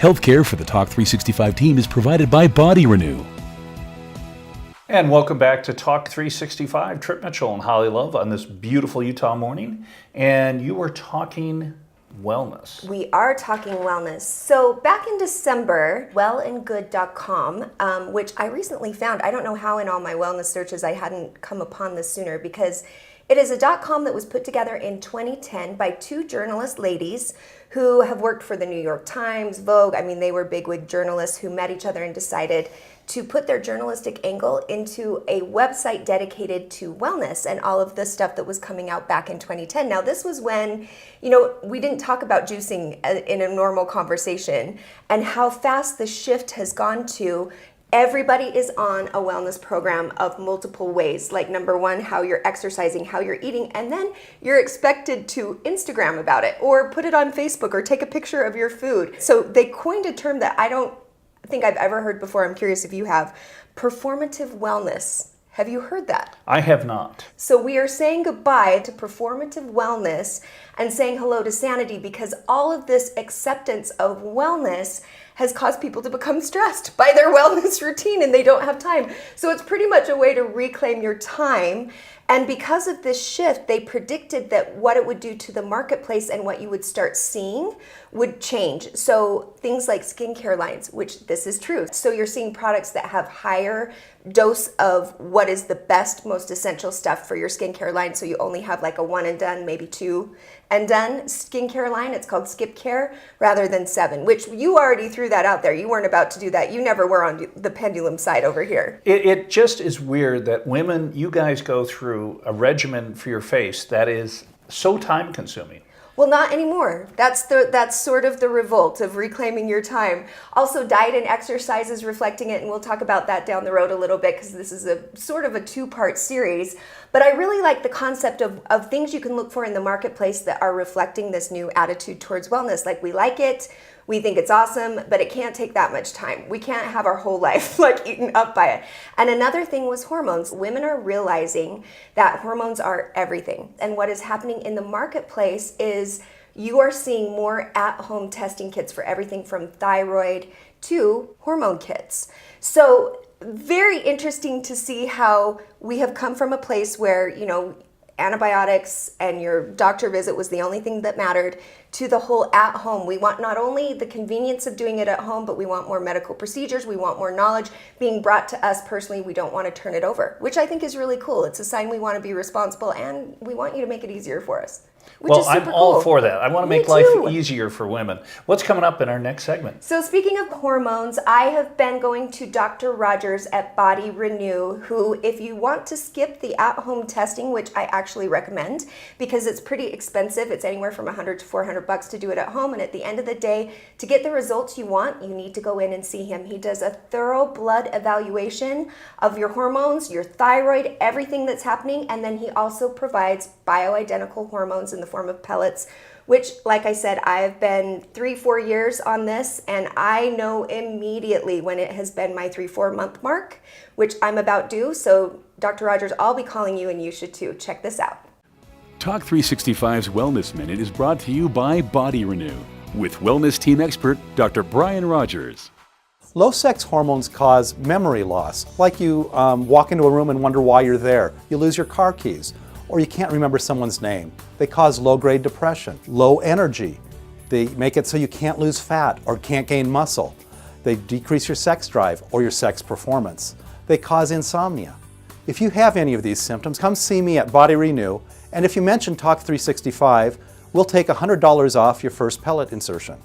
Healthcare for the Talk 365 team is provided by Body Renew. And welcome back to Talk 365. Trip Mitchell and Holly Love on this beautiful Utah morning. And you were talking wellness. We are talking wellness. So back in December, wellandgood.com, which I recently found, I don't know how in all my wellness searches I hadn't come upon this sooner, because it is a .com that was put together in 2010 by two journalist ladies who have worked for the New York Times, Vogue. I mean, they were bigwig journalists who met each other and decided to put their journalistic angle into a website dedicated to wellness and all of the stuff that was coming out back in 2010. Now, this was when, we didn't talk about juicing in a normal conversation, and how fast the shift has gone to everybody is on a wellness program of multiple ways. Like, number one, how you're exercising, how you're eating, and then you're expected to Instagram about it or put it on Facebook or take a picture of your food. So they coined a term that I don't think I've ever heard before. I'm curious if you have. Performative wellness. Have you heard that? I have not. So we are saying goodbye to performative wellness and saying hello to sanity, because all of this acceptance of wellness has caused people to become stressed by their wellness routine and they don't have time. So it's pretty much a way to reclaim your time. And because of this shift, they predicted that what it would do to the marketplace and what you would start seeing would change. So things like skincare lines, which this is true. So you're seeing products that have higher dose of what is the best, most essential stuff for your skincare line. So you only have like a one and done, maybe two and done skincare line. It's called Skip Care, rather than 7, which you already threw that out there. You weren't about to do that. You never were on the pendulum side over here. It just is weird that women, you guys go through a regimen for your face that is so time consuming. Well, not anymore. That's sort of the revolt of reclaiming your time. Also, diet and exercise is reflecting it, and we'll talk about that down the road a little bit, because this is a sort of a 2-part series. But I really like the concept of things you can look for in the marketplace that are reflecting this new attitude towards wellness. Like, we like it, we think it's awesome, but it can't take that much time. We can't have our whole life like eaten up by it. And another thing was hormones. Women are realizing that hormones are everything. And what is happening in the marketplace is you are seeing more at-home testing kits for everything from thyroid to hormone kits. So very interesting to see how we have come from a place where, antibiotics and your doctor visit was the only thing that mattered, to the whole at home. We want not only the convenience of doing it at home, but we want more medical procedures. We want more knowledge being brought to us personally. We don't want to turn it over, which I think is really cool. It's a sign we want to be responsible, and we want you to make it easier for us. Well, I'm all for that. I want to make life easier for women. What's coming up in our next segment? So speaking of hormones, I have been going to Dr. Rodgers at Body Renew, who, if you want to skip the at-home testing, which I actually recommend because it's pretty expensive, it's anywhere from $100 to $400 to do it at home, and at the end of the day, to get the results you want, you need to go in and see him. He does a thorough blood evaluation of your hormones, your thyroid, everything that's happening, and then he also provides bioidentical hormones in the form of pellets, which, like I said, I've been 3-4 years on this, and I know immediately when it has been my 3-4 month mark, which I'm about due. So Dr. Rodgers, I'll be calling you, and you should too. Check this out. Talk 365's Wellness Minute is brought to you by Body Renew with wellness team expert Dr. Brian Rodgers. Low sex hormones cause memory loss, like you walk into a room and wonder why you're there. You lose your car keys, or you can't remember someone's name. They cause low-grade depression, low energy. They make it so you can't lose fat or can't gain muscle. They decrease your sex drive or your sex performance. They cause insomnia. If you have any of these symptoms, come see me at Body Renew, and if you mention Talk 365, we'll take $100 off your first pellet insertion.